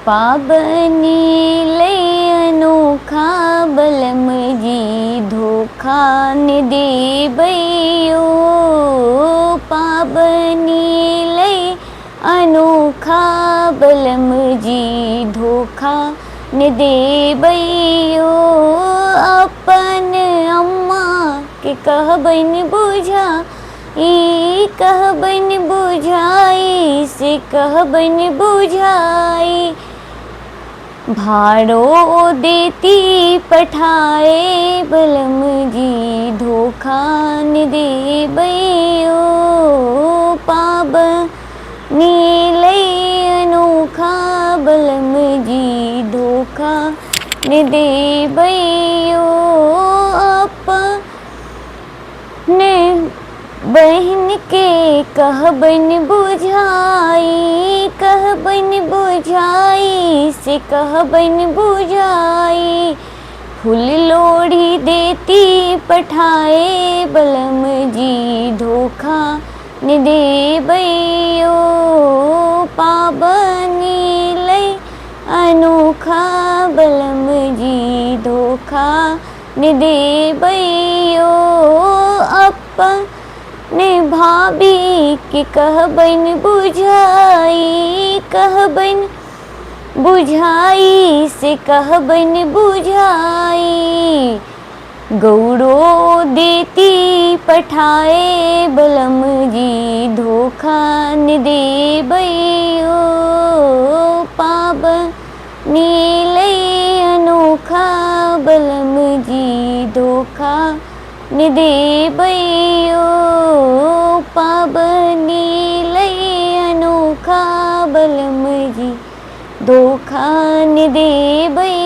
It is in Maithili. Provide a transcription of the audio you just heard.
पाबनी लई अनोखा बलम जी धोखा न देबैयो। पाबनी लई अनोखा बलम जी धोखा न देबैयो। अपन अम्मा के कहबन बुझा ई कहबन बुझाई से कहबन बुझाई। भाड़ो देती पठाए बलम जी धोखा न देबैयो। पाबनी लई अनोखा बलम जी धोखा न देबैयो। अपने बहन के कहबन बुझाई कहबन बुझाई से कहबन बुझाई। फूल लोढ़ी देती पठाए बलम जी धोखा न देबैयो। पाबनी लई अनोखा बलम जी धोखा न देबैयो। अपने भाभी के कहबन बुझाई कहबन बुझाई से कहबन बुझाई। गौड़ो देती पठाए बलम जी धोखा न देबैयो। पाबनी लई अनोखा बलम जी धोखा न देबैयो। पाबनी लई अनोखा बलम जी धोखा न देबैयो।